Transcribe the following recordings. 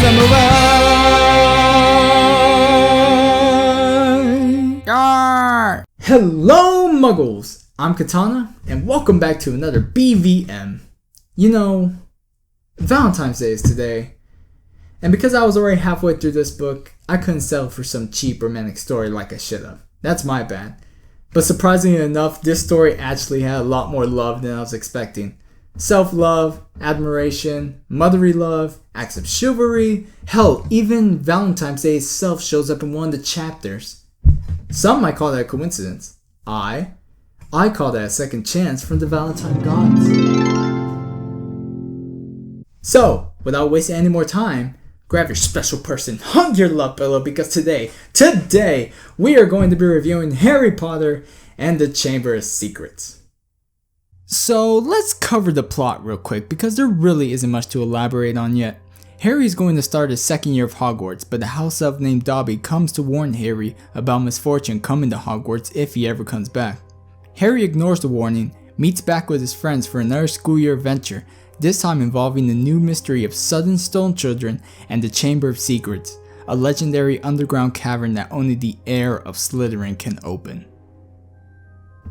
samurai! Hello Muggles! I'm Katana, and welcome back to another BVM. You know, Valentine's Day is today, and because I was already halfway through this book, I couldn't settle for some cheap romantic story like I should have. That's my bad. But surprisingly enough, this story actually had a lot more love than I was expecting. Self-love, admiration, motherly love, acts of chivalry, hell, even Valentine's Day itself shows up in one of the chapters. Some might call that a coincidence. I call that a second chance from the Valentine gods. So, without wasting any more time, grab your special person, hug your love pillow, because today, we are going to be reviewing Harry Potter and the Chamber of Secrets. So let's cover the plot real quick because there really isn't much to elaborate on yet. Harry is going to start his second year of Hogwarts, but the house elf named Dobby comes to warn Harry about misfortune coming to Hogwarts if he ever comes back. Harry ignores the warning, meets back with his friends for another school year adventure, this time involving the new mystery of sudden stone children and the Chamber of Secrets, a legendary underground cavern that only the heir of Slytherin can open.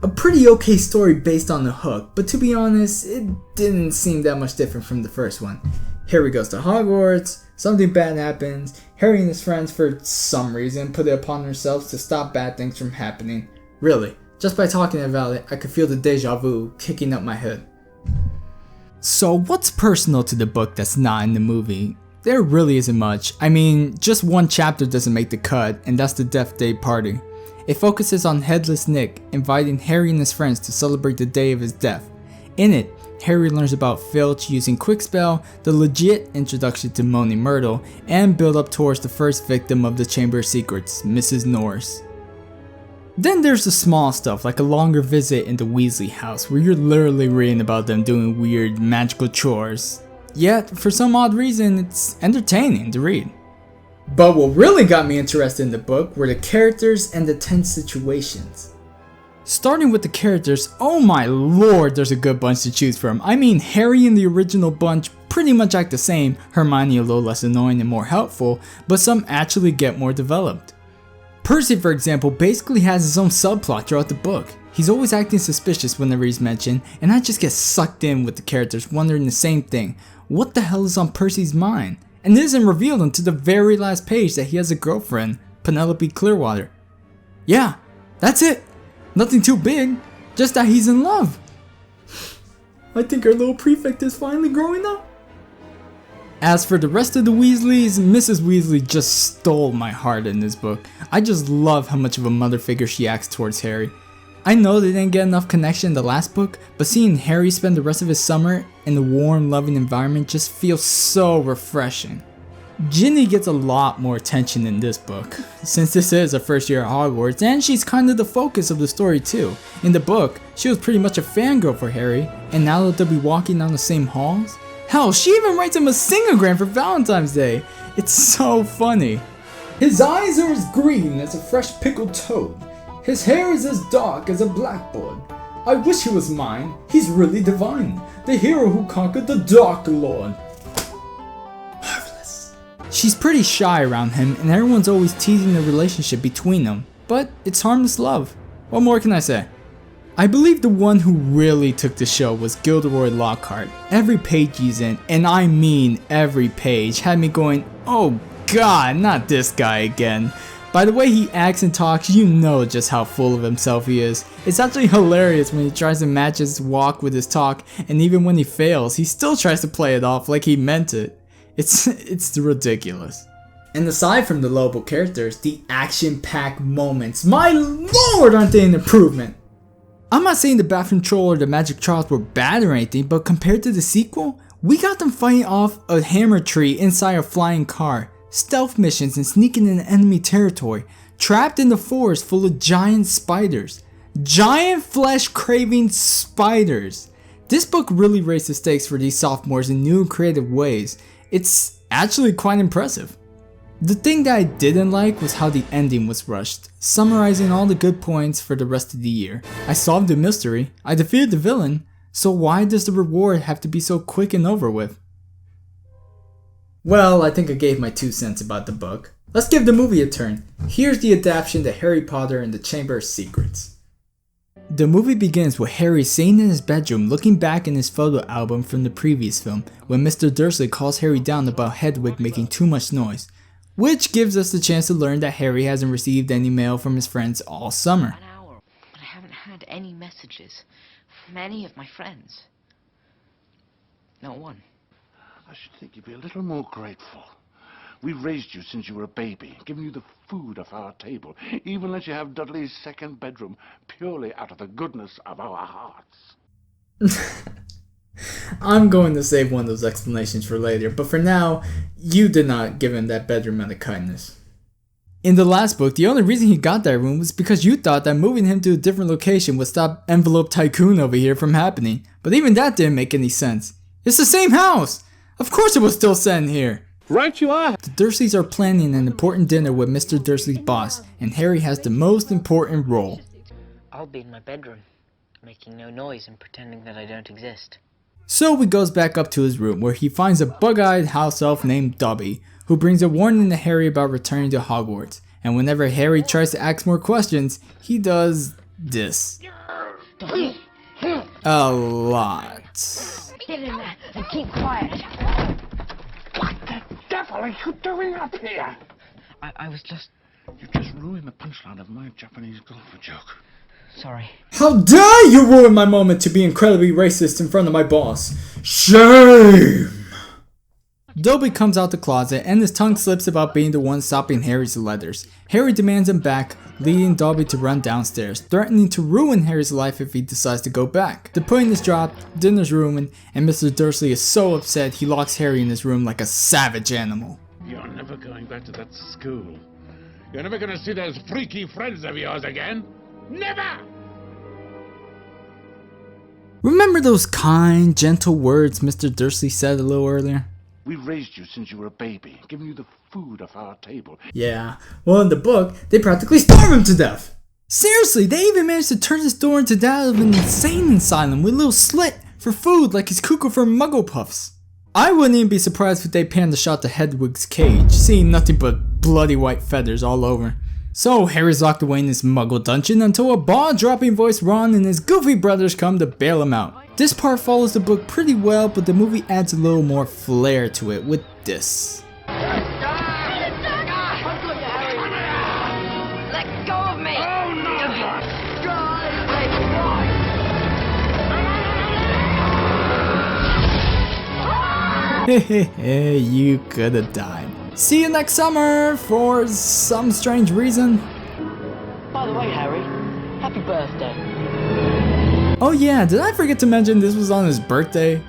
A pretty okay story based on the hook, but to be honest, it didn't seem that much different from the first one. Harry goes to Hogwarts, something bad happens, Harry and his friends for some reason put it upon themselves to stop bad things from happening. Really, just by talking about it, I could feel the deja vu kicking up my head. So what's personal to the book that's not in the movie? There really isn't much. I mean, just one chapter doesn't make the cut, and that's the Death Day party. It focuses on Headless Nick inviting Harry and his friends to celebrate the day of his death. In it, Harry learns about Filch using Quickspell, the legit introduction to Moaning Myrtle, and build up towards the first victim of the Chamber of Secrets, Mrs. Norris. Then there's the small stuff like a longer visit in the Weasley house where you're literally reading about them doing weird magical chores. Yet, for some odd reason, it's entertaining to read. But what really got me interested in the book were the characters and the tense situations. Starting with the characters, oh my lord, there's a good bunch to choose from. I mean, Harry and the original bunch pretty much act the same, Hermione a little less annoying and more helpful, but some actually get more developed. Percy, for example, basically has his own subplot throughout the book. He's always acting suspicious whenever he's mentioned, and I just get sucked in with the characters wondering the same thing. What the hell is on Percy's mind? And it isn't revealed until the very last page that he has a girlfriend, Penelope Clearwater. Yeah, that's it. Nothing too big, just that he's in love. I think our little prefect is finally growing up. As for the rest of the Weasleys, Mrs. Weasley just stole my heart in this book. I just love how much of a mother figure she acts towards Harry. I know they didn't get enough connection in the last book, but seeing Harry spend the rest of his summer in the warm, loving environment just feels so refreshing. Ginny gets a lot more attention in this book, since this is her first year at Hogwarts, and she's kind of the focus of the story too. In the book, she was pretty much a fangirl for Harry, and now that they'll be walking down the same halls, hell, she even writes him a singogram for Valentine's Day. It's so funny. His eyes are as green as a fresh pickled toad. His hair is as dark as a blackboard. I wish he was mine. He's really divine. The hero who conquered the Dark Lord. Marvelous. She's pretty shy around him, and everyone's always teasing the relationship between them. But it's harmless love. What more can I say? I believe the one who really took the show was Gilderoy Lockhart. Every page he's in, and I mean every page, had me going, oh god, not this guy again. By the way he acts and talks, you know just how full of himself he is. It's actually hilarious when he tries to match his walk with his talk, and even when he fails, he still tries to play it off like he meant it. It's ridiculous. And aside from the lovable characters, the action-packed moments, my lord, aren't they an improvement? I'm not saying the Bathroom Troll or the Magic Trials were bad or anything, but compared to the sequel, we got them fighting off a hammer tree inside a flying car, stealth missions and sneaking in enemy territory, trapped in the forest full of giant spiders. Giant flesh-craving spiders! This book really raised the stakes for these sophomores in new and creative ways. It's actually quite impressive. The thing that I didn't like was how the ending was rushed, summarizing all the good points for the rest of the year. I solved the mystery, I defeated the villain, so why does the reward have to be so quick and over with? Well, I think I gave my 2 cents about the book. Let's give the movie a turn. Here's the adaptation to Harry Potter and the Chamber of Secrets. The movie begins with Harry sitting in his bedroom looking back in his photo album from the previous film when Mr. Dursley calls Harry down about Hedwig making too much noise, which gives us the chance to learn that Harry hasn't received any mail from his friends all summer. An hour, but I haven't had any messages from any of my friends. Not one. I should think you'd be a little more grateful. We've raised you since you were a baby, given you the food off our table, even let you have Dudley's second bedroom, purely out of the goodness of our hearts. I'm going to save one of those explanations for later, but for now, you did not give him that bedroom out of kindness. In the last book, the only reason he got that room was because you thought that moving him to a different location would stop Envelope Tycoon over here from happening, but even that didn't make any sense. It's the same house! Of course it was still set in here! Right you are! The Dursleys are planning an important dinner with Mr. Dursley's boss, and Harry has the most important role. I'll be in my bedroom, making no noise and pretending that I don't exist. So he goes back up to his room, where he finds a bug-eyed house elf named Dobby, who brings a warning to Harry about returning to Hogwarts. And whenever Harry tries to ask more questions, he does this. Dobby? A lot. Get in there and keep quiet. What the devil are you doing up here? I was just... You just ruined the punchline of my Japanese golfer joke. sorry. How dare you ruin my moment to be incredibly racist in front of my boss? Shame! Dobby comes out the closet and his tongue slips about being the one stopping Harry's letters. Harry demands him back, leading Dobby to run downstairs, threatening to ruin Harry's life if he decides to go back. The pudding is dropped, dinner's ruined, and Mr. Dursley is so upset he locks Harry in his room like a savage animal. You're never going back to that school. You're never going to see those freaky friends of yours again. Never! Remember those kind, gentle words Mr. Dursley said a little earlier? We've raised you since you were a baby, given you the food off our table. Yeah, well in the book, they practically starve him to death! Seriously, they even managed to turn this door into that of an insane asylum with a little slit for food like his cuckoo for Muggle Puffs. I wouldn't even be surprised if they panned the shot to Hedwig's cage, seeing nothing but bloody white feathers all over. So Harry's locked away in this Muggle dungeon until a ball-dropping voice Ron and his goofy brothers come to bail him out. This part follows the book pretty well, but the movie adds a little more flair to it with this. Let go of me! Oh, no! Hehehe, you could have died. See you next summer for some strange reason. By the way, Harry, happy birthday. Oh yeah, did I forget to mention this was on his birthday?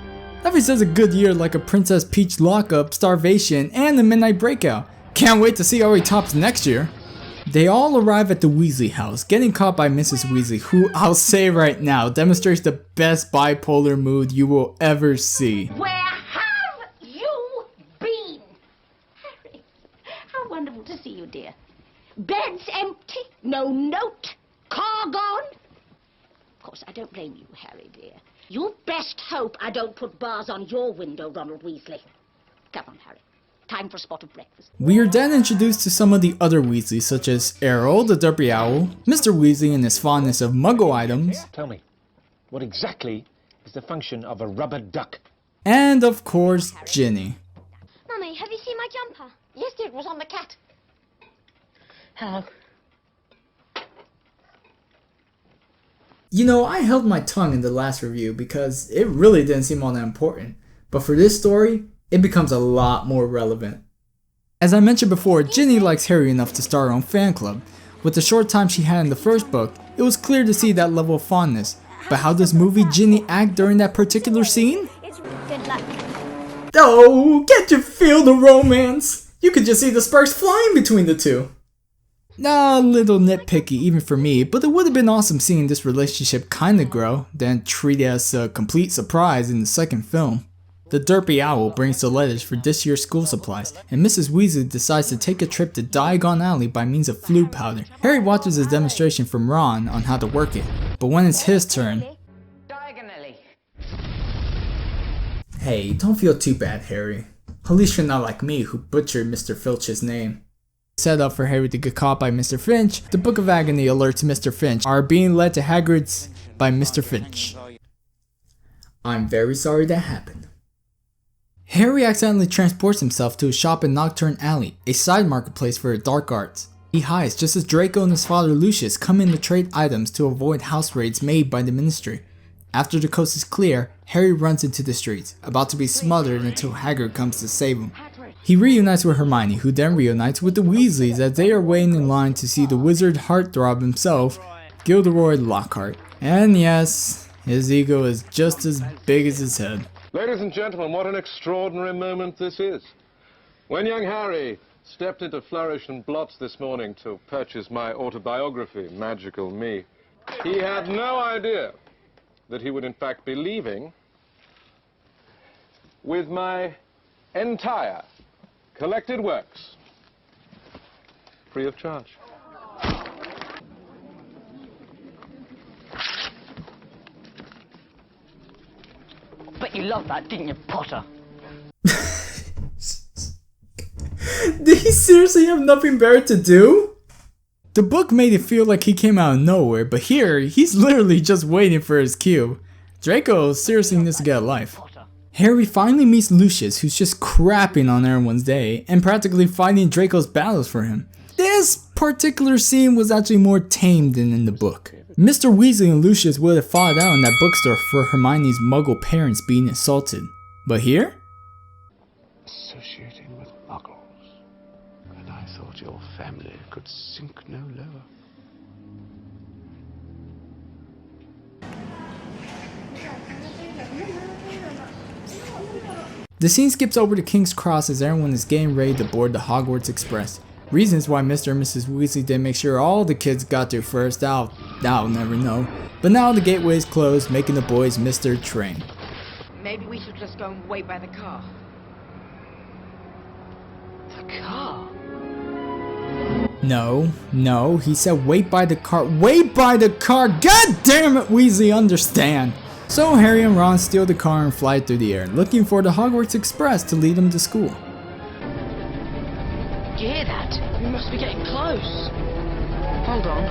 That says a good year like a Princess Peach lockup, starvation, and the midnight breakout. Can't wait to see how he tops next year. They all arrive at the Weasley house, getting caught by Mrs. Weasley, who I'll say right now demonstrates the best bipolar mood you will ever see. Where have you been? Harry, how wonderful to see you, dear. Bed's empty, no note, car gone. Of course, I don't blame you, Harry, dear. You best hope I don't put bars on your window, Ronald Weasley. Come on, Harry. Time for a spot of breakfast. We are then introduced to some of the other Weasleys, such as Errol, the derpy owl, Mr. Weasley and his fondness of Muggle items, Tell me, what exactly is the function of a rubber duck? and of course, Ginny. Mummy, have you seen my jumper? Yes, dear, it was on the cat. Hello. You know, I held my tongue in the last review because it really didn't seem all that important. But for this story, it becomes a lot more relevant. As I mentioned before, Ginny likes Harry enough to start her own fan club. With the short time she had in the first book, it was clear to see that level of fondness. But how does movie Ginny act during that particular scene? Good luck. Oh, can't you feel the romance? You could just see the sparks flying between the two. A little nitpicky even for me, but it would have been awesome seeing this relationship kinda grow, then treat it as a complete surprise in the second film. The derpy owl brings the letters for this year's school supplies, and Mrs. Weasley decides to take a trip to Diagon Alley by means of flu powder. Harry watches a demonstration from Ron on how to work it, but when it's his turn... Diagonally. Hey, don't feel too bad, Harry. At least you're not like me, who butchered Mr. Filch's name. Set up for Harry to get caught by Mr. Finch, the Book of Agony alerts Mr. Finch are being led to Hagrid's by Mr. Finch. I'm very sorry that happened. Harry accidentally transports himself to a shop in Nocturne Alley, a side marketplace for dark arts. He hides just as Draco and his father Lucius come in to trade items to avoid house raids made by the Ministry. After the coast is clear, Harry runs into the streets, about to be smothered until Hagrid comes to save him. He reunites with Hermione, who then reunites with the Weasleys as they are waiting in line to see the wizard heartthrob himself, Gilderoy Lockhart. And yes, his ego is just as big as his head. Ladies and gentlemen, what an extraordinary moment this is. When young Harry stepped into Flourish and Blots this morning to purchase my autobiography, Magical Me, he had no idea that he would in fact be leaving with my entire collected works, free of charge. Bet you loved that, didn't you, Potter? Did he seriously have nothing better to do? The book made it feel like he came out of nowhere, but here, he's literally just waiting for his cue. Draco seriously needs to get a life. Harry finally meets Lucius, who's just crapping on everyone's day, and practically fighting Draco's battles for him. This particular scene was actually more tame than in the book. Mr. Weasley and Lucius would have fought out in that bookstore for Hermione's muggle parents being assaulted. But here? Associating with muggles. And I thought your family could sink no lower. The scene skips over to King's Cross as everyone is getting ready to board the Hogwarts Express. Reasons why Mr. and Mrs. Weasley didn't make sure all the kids got there first, I'll never know. But now the gateway is closed, making the boys miss their train. Maybe we should just go and wait by the car. The car? No, he said wait by the car. Wait by the car! God damn it, Weasley, understand! So Harry and Ron steal the car and fly through the air, looking for the Hogwarts Express to lead them to school. Do you hear that? We must be getting close. Hold on.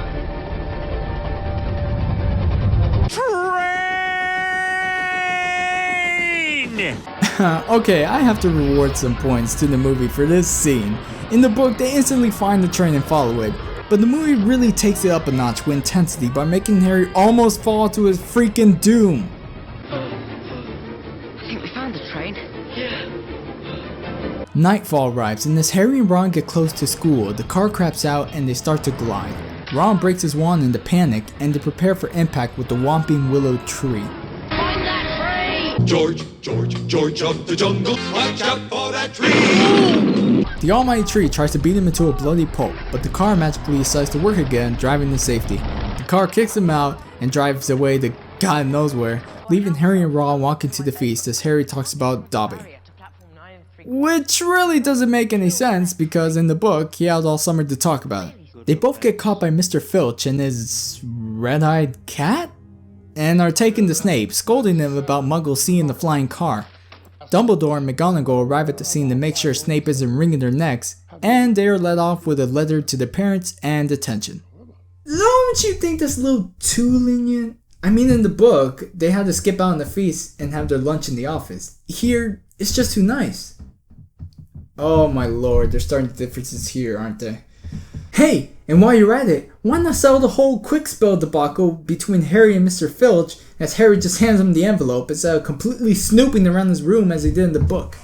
Okay, I have to reward some points to the movie for this scene. In the book, they instantly find the train and follow it, but the movie really takes it up a notch with intensity by making Harry almost fall to his freaking doom. I think we found the train. Nightfall arrives, and as Harry and Ron get close to school, the car craps out and they start to glide. Ron breaks his wand in the panic, and they prepare for impact with the Whomping Willow Tree. Find that tree! George of the jungle, watch out for that tree! The almighty tree tries to beat him into a bloody pulp, but the car magically decides to work again, driving to safety. The car kicks him out and drives away to God knows where, leaving Harry and Ron walking to the feast as Harry talks about Dobby. Which really doesn't make any sense because in the book, he had all summer to talk about it. They both get caught by Mr. Filch and his red-eyed cat? And are taken to Snape, scolding them about Muggles seeing the flying car. Dumbledore and McGonagall arrive at the scene to make sure Snape isn't wringing their necks, and they are let off with a letter to their parents and detention. Don't you think that's a little too lenient? I mean, in the book, they had to skip out on the feast and have their lunch in the office. Here, it's just too nice. Oh my lord, they're starting differences here, aren't they? Hey, and while you're at it, why not settle the whole quick spell debacle between Harry and Mr. Filch as Harry just hands him the envelope instead of completely snooping around his room as he did in the book?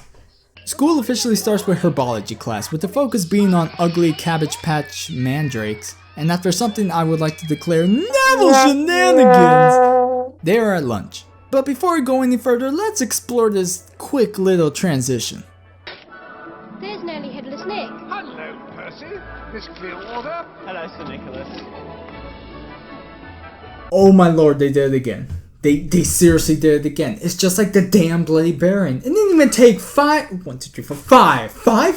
School officially starts with herbology class, with the focus being on ugly Cabbage Patch mandrakes, and after something I would like to declare Neville shenanigans, they are at lunch. But before we go any further, let's explore this quick little transition. There's nearly Headless Nick. Hello, Percy. Miss Clearwater. Hello, Sir Nicholas. Oh my lord, they did it again. They seriously did it again. It's just like the damn Bloody Baron. It didn't even take 5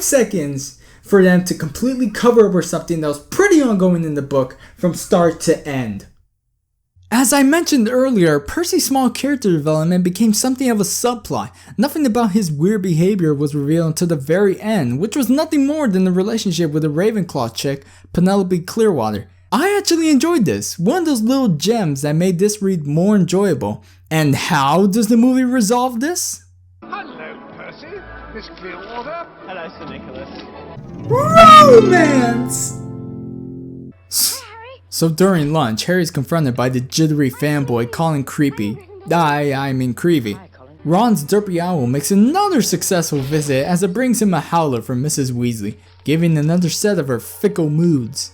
seconds for them to completely cover over something that was pretty ongoing in the book from start to end. As I mentioned earlier, Percy's small character development became something of a subplot. Nothing about his weird behavior was revealed until the very end, which was nothing more than the relationship with the Ravenclaw chick, Penelope Clearwater. I actually enjoyed this, one of those little gems that made this read more enjoyable. And how does the movie resolve this? Hello, Percy. Miss Clearwater. Hello, Sir Nicholas. Romance! So during lunch, Harry's confronted by the jittery fanboy Colin Creepy. I mean Creevy. Ron's derpy owl makes another successful visit as it brings him a howler from Mrs. Weasley, giving another set of her fickle moods.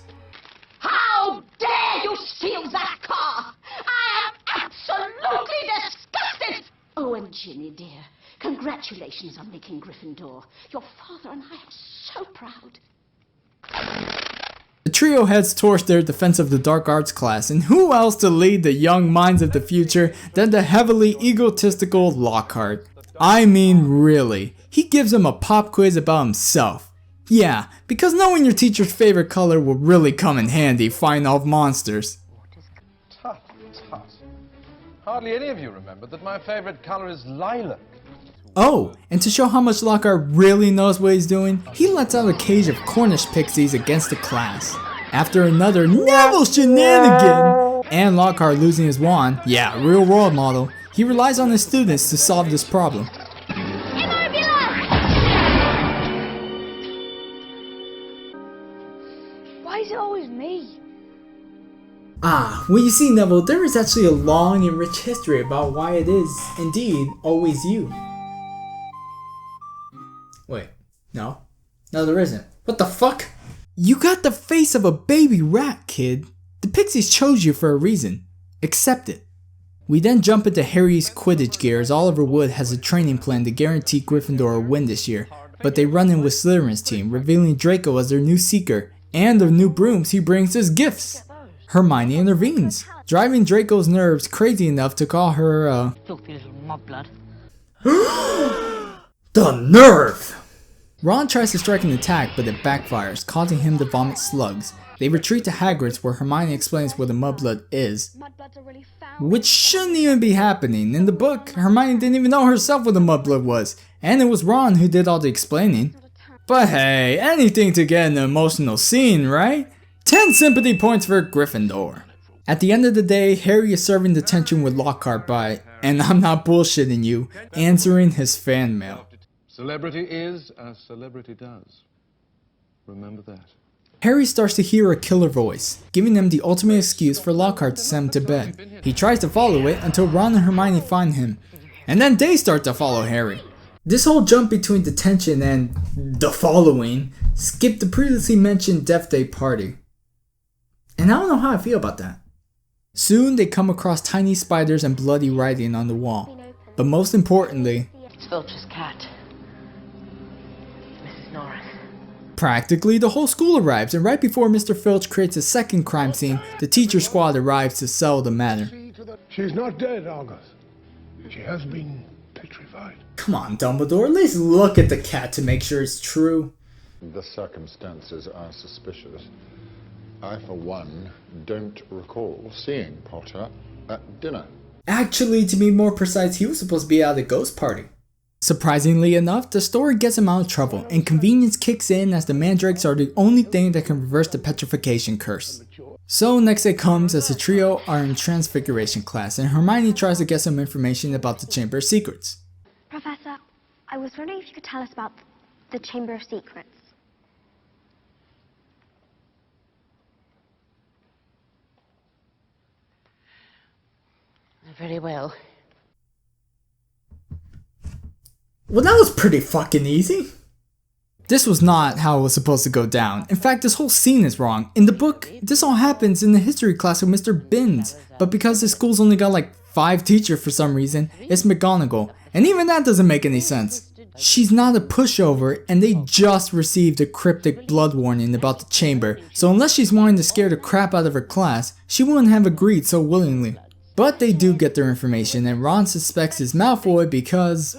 How dare you steal that car! I am absolutely disgusted! Oh, and Ginny, dear, congratulations on making Gryffindor. Your father and I are so proud. The trio heads towards their Defense of the Dark Arts class, and who else to lead the young minds of the future than the heavily egotistical Lockhart? I mean really, he gives them a pop quiz about himself. Yeah, because knowing your teacher's favorite color will really come in handy fighting off monsters. Tut, tut. Hardly any of you remember that my favorite color is lilac. Oh, and to show how much Lockhart really knows what he's doing, he lets out a cage of Cornish pixies against the class. After another Neville shenanigan, and Lockhart losing his wand, yeah, real world model, he relies on his students to solve this problem. Why is it always me? Well you see Neville, there is actually a long and rich history about why it is, indeed, always you. Wait, no, there isn't. What the fuck? You got the face of a baby rat, kid. The Pixies chose you for a reason. Accept it. We then jump into Harry's Quidditch gear as Oliver Wood has a training plan to guarantee Gryffindor a win this year, but they run in with Slytherin's team, revealing Draco as their new Seeker, and the new brooms he brings as gifts. Hermione intervenes, driving Draco's nerves crazy enough to call her, Filthy little mudblood. The nerve! Ron tries to strike an attack, but it backfires, causing him to vomit slugs. They retreat to Hagrid's, where Hermione explains what a mudblood is, which shouldn't even be happening. In the book, Hermione didn't even know herself what a mudblood was, and it was Ron who did all the explaining. But hey, anything to get an emotional scene, right? 10 sympathy points for Gryffindor. At the end of the day, Harry is serving the tension with Lockhart by, and I'm not bullshitting you, answering his fan mail. Celebrity is as celebrity does. Remember that. Harry starts to hear a killer voice, giving him the ultimate excuse for Lockhart to send him to bed. He tries to follow it until Ron and Hermione find him, and then they start to follow Harry. This whole jump between detention and the following skipped the previously mentioned Death Day party. And I don't know how I feel about that. Soon they come across tiny spiders and bloody writing on the wall. But most importantly, It's Filch's cat. Mrs. Norris. practically the whole school arrives, and right before Mr. Filch creates a second crime scene, the teacher squad arrives to settle the matter. She's not dead, August. She has been petrified. Come on, Dumbledore, at least look at the cat to make sure it's true. The circumstances are suspicious. I, for one, don't recall seeing Potter at dinner. Actually, to be more precise, he was supposed to be at a ghost party. Surprisingly enough, the story gets him out of trouble, and convenience kicks in as the mandrakes are the only thing that can reverse the petrification curse. So next day comes as the trio are in Transfiguration class, and Hermione tries to get some information about the Chamber of Secrets. Professor, I was wondering if you could tell us about the Chamber of Secrets. Very well. Well, that was pretty fucking easy. This was not how it was supposed to go down. In fact, this whole scene is wrong. In the book, this all happens in the history class with Mr. Binns, but because the school's only got like 5 teachers for some reason, it's McGonagall, and even that doesn't make any sense. She's not a pushover, and they just received a cryptic blood warning about the chamber, so unless she's wanting to scare the crap out of her class, she wouldn't have agreed so willingly. But they do get their information, and Ron suspects it's Malfoy because...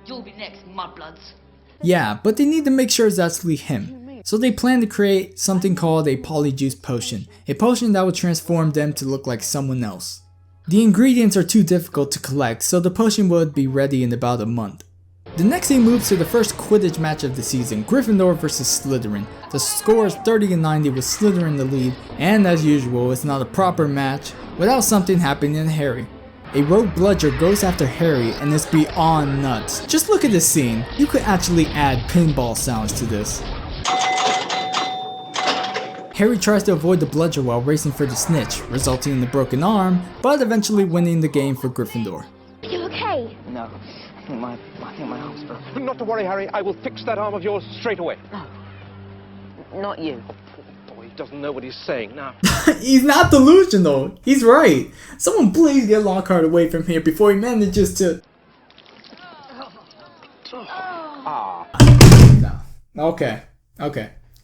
You'll be next, mudbloods. Yeah, but they need to make sure it's actually him. So they plan to create something called a Polyjuice potion. A potion that would transform them to look like someone else. The ingredients are too difficult to collect, so the potion would be ready in about a month. The next scene moves to the first Quidditch match of the season, Gryffindor vs Slytherin. The score is 30-90 with Slytherin in the lead, and as usual, it's not a proper match without something happening to Harry. A rogue bludger goes after Harry and it's beyond nuts. Just look at this scene. You could actually add pinball sounds to this. Harry tries to avoid the bludger while racing for the snitch, resulting in the broken arm, but eventually winning the game for Gryffindor. Are you okay? No, I think my arm's broken. Not to worry, Harry. I will fix that arm of yours straight away. No. Not you. Poor boy, he doesn't know what he's saying now. He's not delusional. He's right. Someone please get Lockhart away from here before he manages to... Ah. No. Okay.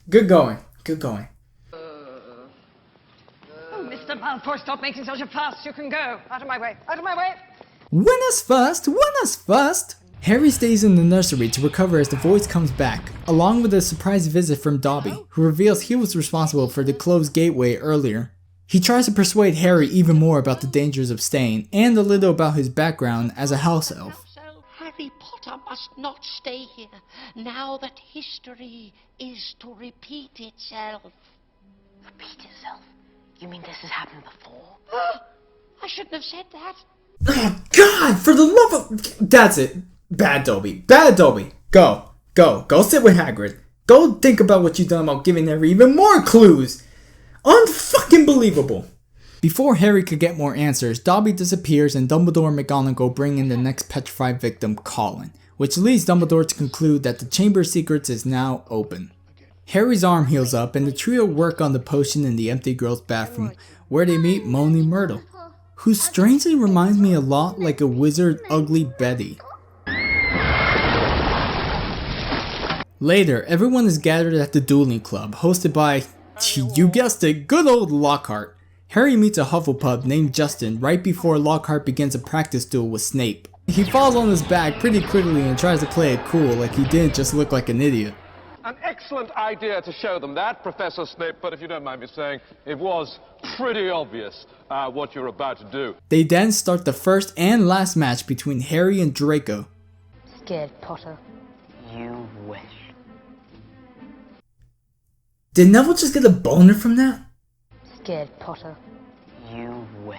Good going. Mr. Malfoy, stop making such a fuss. You can go. Out of my way. Out of my way. Winners first! Harry stays in the nursery to recover as the voice comes back, along with a surprise visit from Dobby, who reveals he was responsible for the closed gateway earlier. He tries to persuade Harry even more about the dangers of staying, and a little about his background as a house elf. Harry Potter must not stay here, now that history is to repeat itself. Repeat itself? You mean this has happened before? I shouldn't have said that. Oh God, for the love of... That's it. Bad Dobby. Go sit with Hagrid. Go think about what you've done about giving Harry even more clues. Unfucking believable. Before Harry could get more answers, Dobby disappears and Dumbledore and McGonagall bring in the next petrified victim, Colin, which leads Dumbledore to conclude that the Chamber of Secrets is now open. Harry's arm heals up and the trio work on the potion in the empty girls' bathroom, where they meet Moaning Myrtle, who strangely reminds me a lot like a wizard Ugly Betty. Later, everyone is gathered at the dueling club, hosted by, you guessed it, good old Lockhart. Harry meets a Hufflepuff named Justin right before Lockhart begins a practice duel with Snape. He falls on his back pretty quickly and tries to play it cool like he didn't just look like an idiot. An excellent idea to show them that, Professor Snape, but if you don't mind me saying, it was pretty obvious what you're about to do. They then start the first and last match between Harry and Draco. Scared, Potter? You wish. Did Neville just get a boner from that? Scared, Potter? You wish.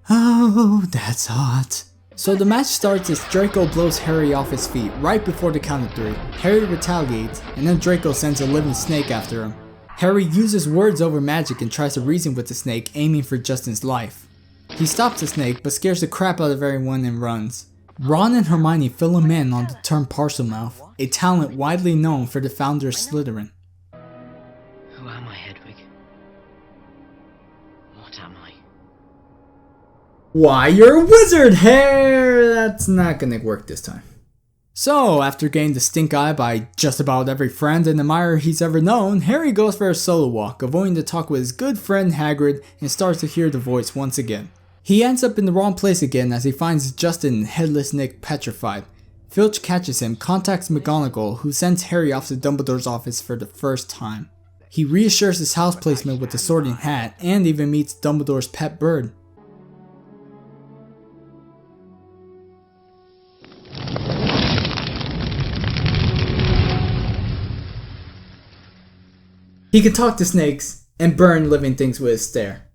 Oh, that's hot. So the match starts as Draco blows Harry off his feet right before the count of 3. Harry retaliates, and then Draco sends a living snake after him. Harry uses words over magic and tries to reason with the snake, aiming for Justin's life. He stops the snake, but scares the crap out of everyone and runs. Ron and Hermione fill him in on the term Parselmouth, a talent widely known for the founder of Slytherin. Who am I, Hedwig? What am I? Why, you're a wizard, Harry! That's not gonna work this time. So, after getting the stink eye by just about every friend and admirer he's ever known, Harry goes for a solo walk, avoiding to talk with his good friend Hagrid and starts to hear the voice once again. He ends up in the wrong place again as he finds Justin and Headless Nick petrified. Filch catches him, contacts McGonagall, who sends Harry off to Dumbledore's office for the first time. He reassures his house placement with the Sorting Hat and even meets Dumbledore's pet bird. He can talk to snakes and burn living things with his stare.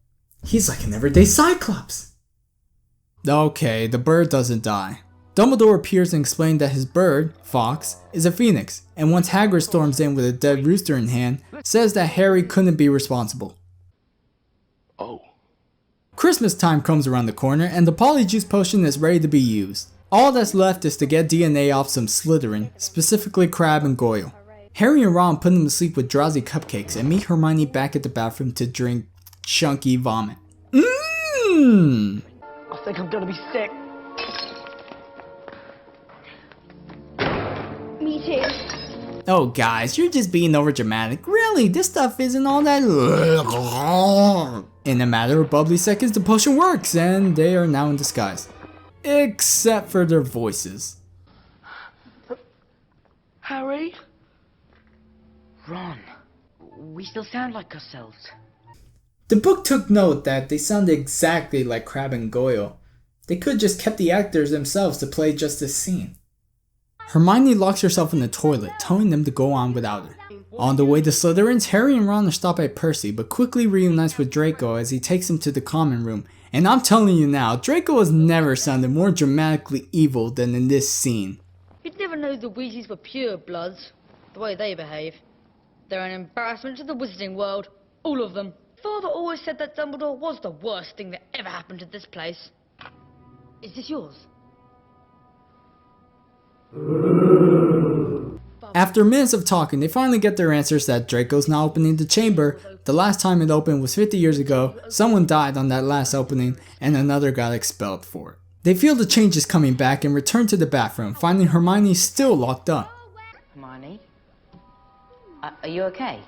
He's like an everyday Cyclops. Okay, the bird doesn't die. Dumbledore appears and explains that his bird, Fox, is a phoenix, and once Hagrid storms in with a dead rooster in hand, says that Harry couldn't be responsible. Oh. Christmas time comes around the corner and the Polyjuice potion is ready to be used. All that's left is to get DNA off some Slytherin, specifically Crabbe and Goyle. Harry and Ron put him to sleep with drowsy cupcakes and meet Hermione back at the bathroom to drink chunky vomit. I think I'm gonna be sick. Me too. Oh guys, you're just being overdramatic. Really, this stuff isn't all that... In a matter of bubbly seconds, the potion works and they are now in disguise. Except for their voices. Harry? Ron, we still sound like ourselves. The book took note that they sounded exactly like Crabbe and Goyle. They could just kept the actors themselves to play just this scene. Hermione locks herself in the toilet, telling them to go on without her. On the way to Slytherins, Harry and Ron are stopped by Percy, but quickly reunites with Draco as he takes him to the common room. And I'm telling you now, Draco has never sounded more dramatically evil than in this scene. You'd never know the Weasleys were pure bloods, the way they behave. They're an embarrassment to the wizarding world, all of them. Father always said that Dumbledore was the worst thing that ever happened to this place. Is this yours? After minutes of talking, they finally get their answers that Draco's not opening the chamber. The last time it opened was 50 years ago, someone died on that last opening, and another got expelled for it. They feel the change is coming back and return to the bathroom, finding Hermione still locked up. Hermione? Are you okay?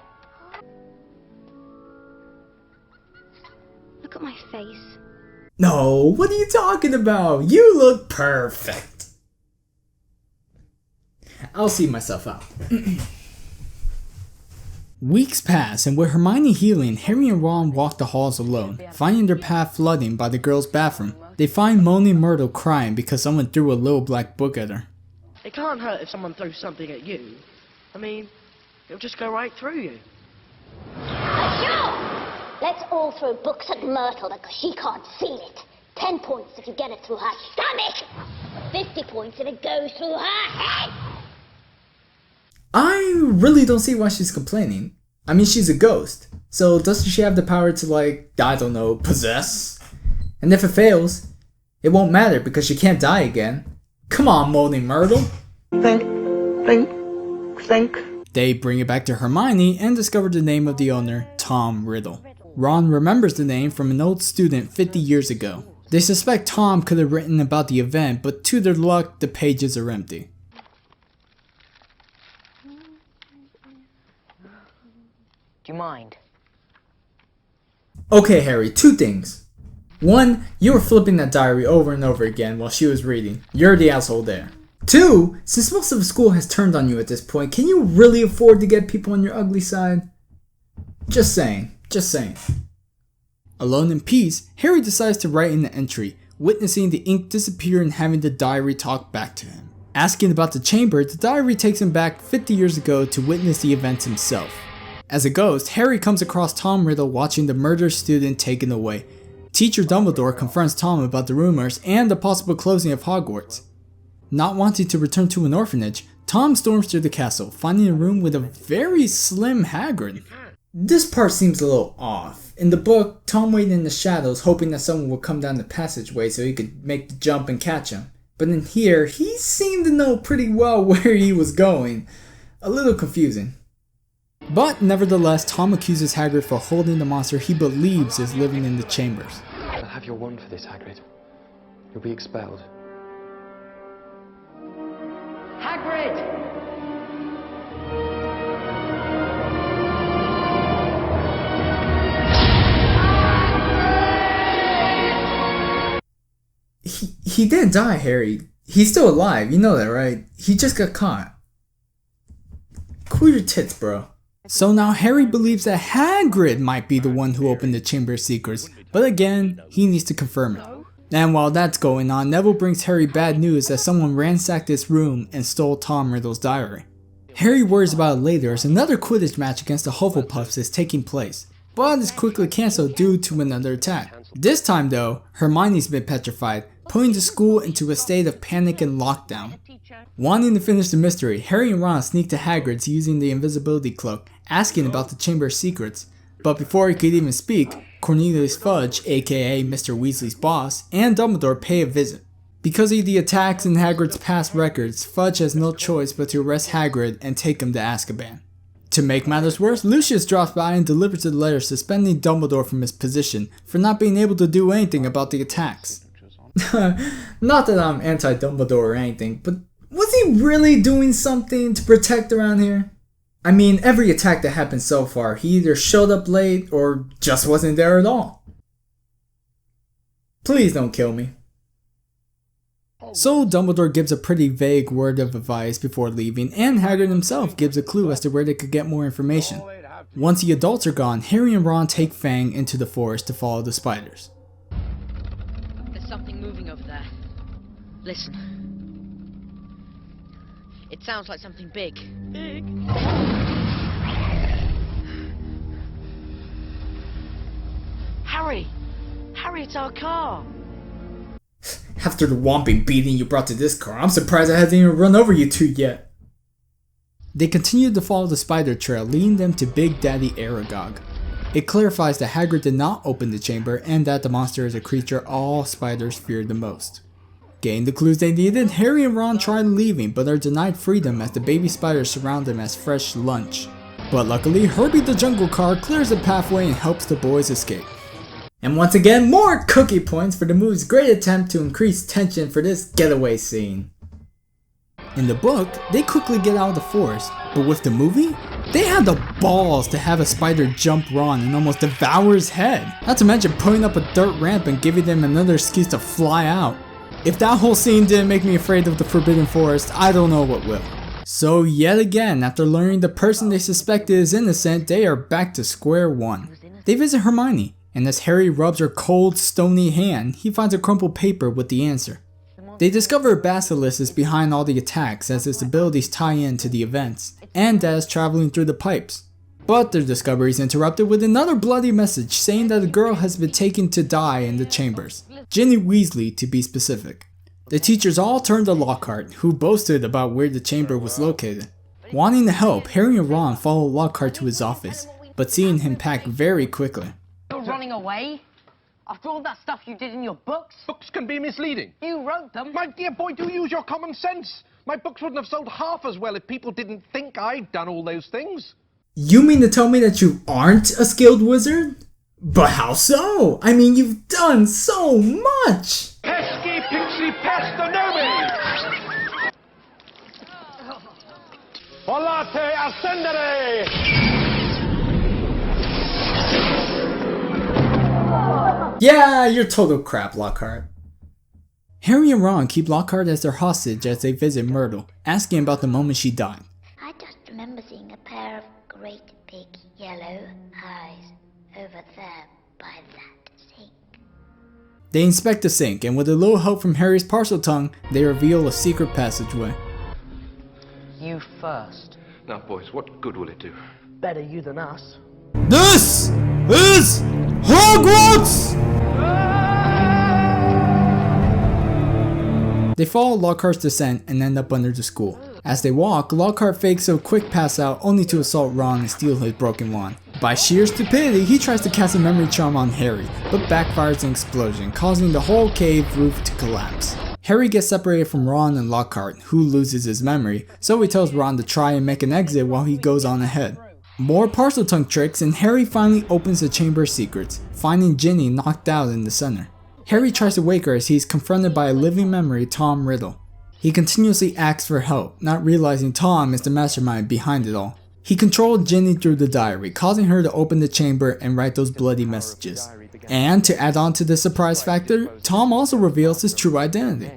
Look at my face. No, what are you talking about? You look perfect. I'll see myself out. Weeks pass, and with Hermione healing, Harry and Ron walk the halls alone, finding their path flooding by the girls' bathroom. They find Moaning Myrtle crying because someone threw a little black book at her. It can't hurt if someone throws something at you. I mean, it'll just go right through you. Let's all throw books at Myrtle because she can't see it. 10 points if you get it through her stomach. 50 points if it goes through her head. I really don't see why she's complaining. I mean, she's a ghost. So doesn't she have the power to, like, I don't know, possess? And if it fails, it won't matter because she can't die again. Come on, Moaning Myrtle. Think. They bring it back to Hermione and discover the name of the owner, Tom Riddle. Ron remembers the name from an old student 50 years ago. They suspect Tom could have written about the event, but to their luck, the pages are empty. Do you mind? Okay, Harry, 2 things. 1, you were flipping that diary over and over again while she was reading. You're the asshole there. 2, since most of the school has turned on you at this point, can you really afford to get people on your ugly side? Just saying. Alone in peace, Harry decides to write in the entry, witnessing the ink disappear and having the diary talk back to him. Asking about the chamber, the diary takes him back 50 years ago to witness the events himself. As a ghost, Harry comes across Tom Riddle watching the murdered student taken away. Teacher Dumbledore confronts Tom about the rumors and the possible closing of Hogwarts. Not wanting to return to an orphanage, Tom storms through the castle, finding a room with a very slim Hagrid. This part seems a little off. In the book, Tom waited in the shadows hoping that someone would come down the passageway so he could make the jump and catch him. But in here, he seemed to know pretty well where he was going. A little confusing. But nevertheless, Tom accuses Hagrid for holding the monster he believes is living in the chambers. I'll have your wand for this, Hagrid. You'll be expelled. Hagrid! He didn't die, Harry. He's still alive, you know that, right? He just got caught. Cool your tits, bro. So now Harry believes that Hagrid might be the one who opened the Chamber of Secrets, but again, he needs to confirm it. And while that's going on, Neville brings Harry bad news that someone ransacked his room and stole Tom Riddle's diary. Harry worries about it later as another Quidditch match against the Hufflepuffs is taking place, but is quickly cancelled due to another attack. This time though, Hermione's been petrified, putting the school into a state of panic and lockdown. Wanting to finish the mystery, Harry and Ron sneak to Hagrid's using the invisibility cloak, asking about the Chamber of Secrets. But before he could even speak, Cornelius Fudge, aka Mr. Weasley's boss, and Dumbledore pay a visit. Because of the attacks in Hagrid's past records, Fudge has no choice but to arrest Hagrid and take him to Azkaban. To make matters worse, Lucius drops by and delivers a letter suspending Dumbledore from his position for not being able to do anything about the attacks. Not that I'm anti-Dumbledore or anything, but was he really doing something to protect around here? I mean, every attack that happened so far, he either showed up late or just wasn't there at all. Please don't kill me. So Dumbledore gives a pretty vague word of advice before leaving, and Hagrid himself gives a clue as to where they could get more information. Once the adults are gone, Harry and Ron take Fang into the forest to follow the spiders. There's something moving over there. Listen. It sounds like something big. Big? Harry! Harry, it's our car! After the whomping beating you brought to this car, I'm surprised I hasn't even run over you two yet. They continue to follow the spider trail, leading them to Big Daddy Aragog. It clarifies that Hagrid did not open the chamber and that the monster is a creature all spiders fear the most. Getting the clues they needed, Harry and Ron try leaving but are denied freedom as the baby spiders surround them as fresh lunch. But luckily, Herbie the Jungle Car clears the pathway and helps the boys escape. And once again, more cookie points for the movie's great attempt to increase tension for this getaway scene. In the book, they quickly get out of the forest, but with the movie, they had the balls to have a spider jump Ron and almost devour his head. Not to mention putting up a dirt ramp and giving them another excuse to fly out. If that whole scene didn't make me afraid of the Forbidden Forest, I don't know what will. So yet again, after learning the person they suspected is innocent, they are back to square one. They visit Hermione, and as Harry rubs her cold, stony hand, he finds a crumpled paper with the answer. They discover a basilisk is behind all the attacks as its abilities tie in to the events, and that is traveling through the pipes. But their discovery is interrupted with another bloody message saying that a girl has been taken to die in the chambers. Ginny Weasley to be specific. The teachers all turn to Lockhart, who boasted about where the chamber was located. Wanting to help, Harry and Ron follow Lockhart to his office, but seeing him pack very quickly. You're running away? After all that stuff you did in your books? Books can be misleading. You wrote them. My dear boy, do use your common sense. My books wouldn't have sold half as well if people didn't think I'd done all those things. You mean to tell me that you aren't a skilled wizard? But how so? I mean, you've done so much! Pesky pixie pestanomi! Volate ascendere! Yeah, you're total crap, Lockhart. Harry and Ron keep Lockhart as their hostage as they visit Myrtle, asking about the moment she died. I just remember seeing a pair of great big yellow eyes over there by that sink. They inspect the sink, and with a little help from Harry's parcel tongue, they reveal a secret passageway. You first. Now, boys, what good will it do? Better you than us. This is Hogwarts! They follow Lockhart's descent and end up under the school. As they walk, Lockhart fakes a quick pass out only to assault Ron and steal his broken wand. By sheer stupidity, he tries to cast a memory charm on Harry, but backfires an explosion, causing the whole cave roof to collapse. Harry gets separated from Ron and Lockhart, who loses his memory, so he tells Ron to try and make an exit while he goes on ahead. More parcel tongue tricks, and Harry finally opens the chamber of secrets, finding Ginny knocked out in the center. Harry tries to wake her as he is confronted by a living memory, Tom Riddle. He continuously asks for help, not realizing Tom is the mastermind behind it all. He controlled Ginny through the diary, causing her to open the chamber and write those bloody messages. And to add on to the surprise factor, Tom also reveals his true identity.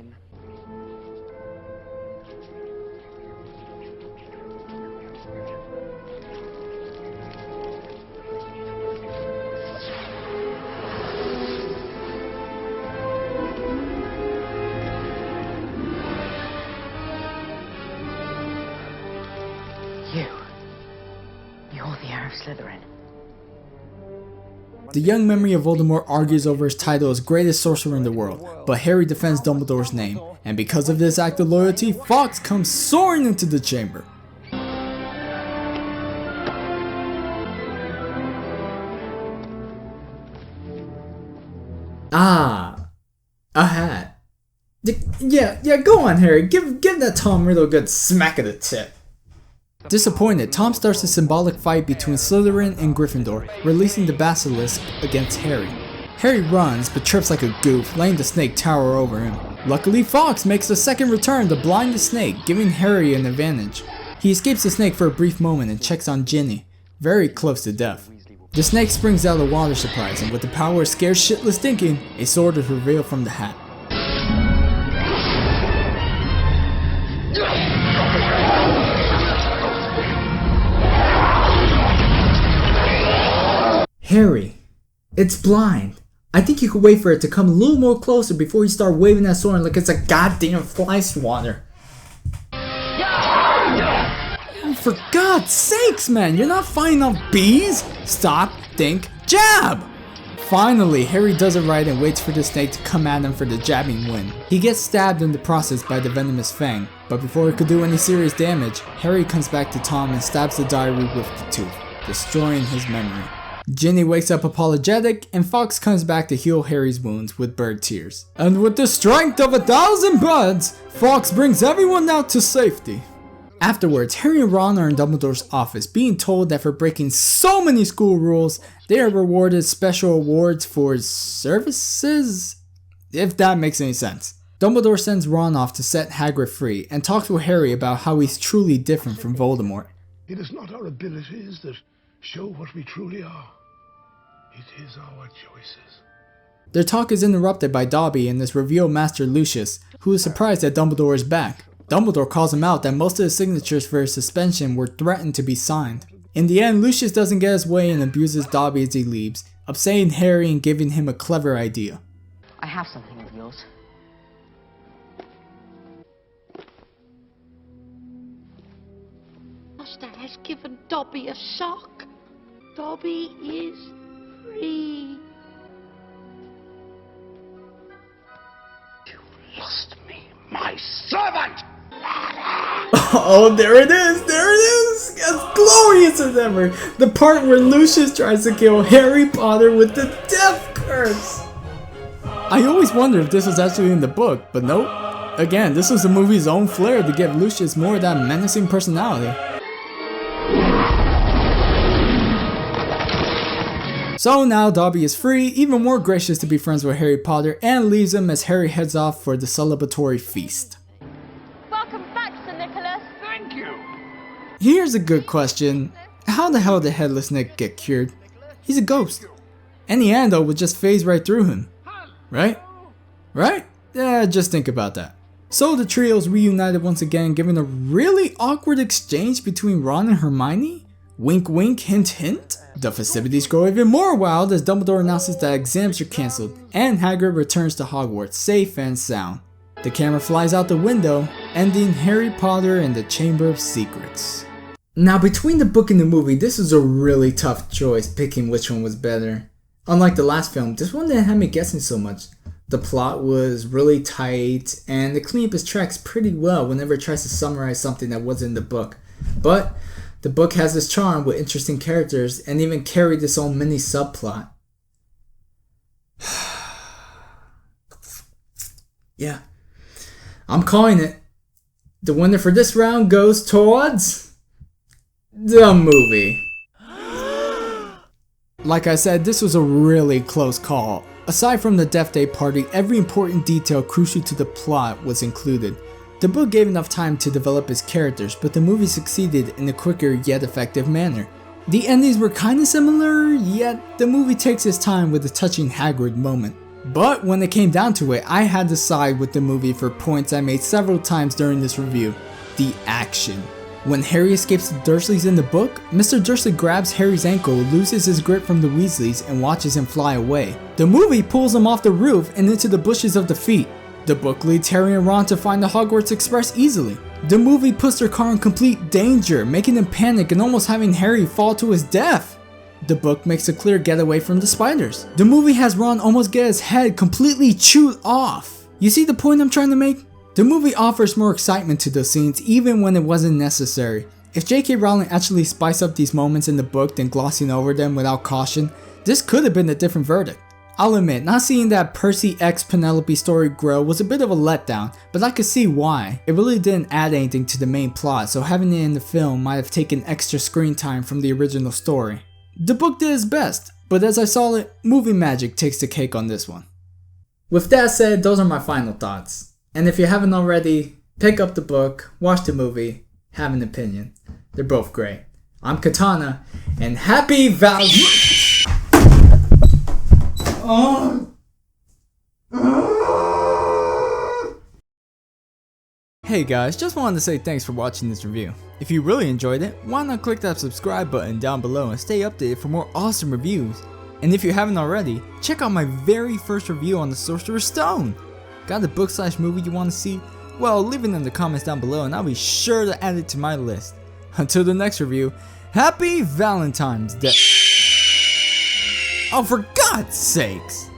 You're the heir of Slytherin. The young memory of Voldemort argues over his title as greatest sorcerer in the world, but Harry defends Dumbledore's name, and because of this act of loyalty, Fawkes comes soaring into the chamber. Ah, a hat. Yeah, go on, Harry. Give that Tom Riddle a good smack of the tip. Disappointed, Tom starts a symbolic fight between Slytherin and Gryffindor, releasing the basilisk against Harry. Harry runs, but trips like a goof, letting the snake tower over him. Luckily, Fawkes makes a second return to blind the snake, giving Harry an advantage. He escapes the snake for a brief moment and checks on Ginny, very close to death. The snake springs out a water surprise, and with the power of scared shitless thinking, a sword is revealed from the hat. Harry, it's blind. I think you could wait for it to come a little more closer before you start waving that sword like it's a goddamn fly swatter. Oh, for God's sakes, man, you're not fighting off bees! Stop, think, jab! Finally, Harry does it right and waits for the snake to come at him for the jabbing win. He gets stabbed in the process by the venomous fang, but before it could do any serious damage, Harry comes back to Tom and stabs the diary with the tooth, destroying his memory. Ginny wakes up apologetic, and Fawkes comes back to heal Harry's wounds with bird tears. And with the strength of 1,000 birds, Fawkes brings everyone out to safety. Afterwards, Harry and Ron are in Dumbledore's office, being told that for breaking so many school rules, they are rewarded special awards for services? If that makes any sense. Dumbledore sends Ron off to set Hagrid free, and talks with Harry about how he's truly different from Voldemort. It is not our abilities that show what we truly are. It is our choices. Their talk is interrupted by Dobby and his revealed master Lucius, who is surprised that Dumbledore is back. Dumbledore calls him out that most of the signatures for his suspension were threatened to be signed. In the end, Lucius doesn't get his way and abuses Dobby as he leaves, upsetting Harry and giving him a clever idea. I have something of yours. Master has given Dobby a shock. Dobby is free. You lost me, my servant! Oh, there it is! There it is! As glorious as ever! The part where Lucius tries to kill Harry Potter with the death curse! I always wondered if this was actually in the book, but nope. Again, this was the movie's own flair to give Lucius more of that menacing personality. So now Dobby is free, even more gracious to be friends with Harry Potter, and leaves him as Harry heads off for the celebratory feast. Welcome back, Sir Nicholas. Thank you! Here's a good question. How the hell did Headless Nick get cured? He's a ghost. Any antidote would just phase right through him. Right? Right? Yeah, just think about that. So the trio's reunited once again, giving a really awkward exchange between Ron and Hermione. Wink wink, hint hint. The festivities grow even more wild as Dumbledore announces that exams are cancelled, and Hagrid returns to Hogwarts safe and sound. The camera flies out the window, ending Harry Potter and the Chamber of Secrets. Now between the book and the movie, this was a really tough choice picking which one was better. Unlike the last film, this one didn't have me guessing so much. The plot was really tight, and it cleaned up his tracks pretty well whenever it tries to summarize something that wasn't in the book. But the book has this charm with interesting characters and even carried its own mini subplot. Yeah, I'm calling it. The winner for this round goes towards the movie. Like I said, this was a really close call. Aside from the Death Day party, every important detail crucial to the plot was included. The book gave enough time to develop its characters, but the movie succeeded in a quicker yet effective manner. The endings were kinda similar, yet the movie takes its time with a touching Hagrid moment. But when it came down to it, I had to side with the movie for points I made several times during this review. The action. When Harry escapes the Dursleys in the book, Mr. Dursley grabs Harry's ankle, loses his grip from the Weasleys, and watches him fly away. The movie pulls him off the roof and into the bushes of defeat. The book leads Harry and Ron to find the Hogwarts Express easily. The movie puts their car in complete danger, making them panic and almost having Harry fall to his death. The book makes a clear getaway from the spiders. The movie has Ron almost get his head completely chewed off. You see the point I'm trying to make? The movie offers more excitement to those scenes even when it wasn't necessary. If J.K. Rowling actually spiced up these moments in the book than glossing over them without caution, this could have been a different verdict. I'll admit, not seeing that Percy x Penelope story grow was a bit of a letdown, but I could see why. It really didn't add anything to the main plot, so having it in the film might have taken extra screen time from the original story. The book did its best, but as I saw it, movie magic takes the cake on this one. With that said, those are my final thoughts. And if you haven't already, pick up the book, watch the movie, have an opinion. They're both great. I'm Katana, and happy Valentine! Hey guys, just wanted to say thanks for watching this review. If you really enjoyed it, why not click that subscribe button down below and stay updated for more awesome reviews. And if you haven't already, check out my very first review on the Sorcerer's Stone. Got a book/movie you want to see? Well, leave it in the comments down below and I'll be sure to add it to my list. Until the next review, happy Valentine's Day! Oh, for God's sakes!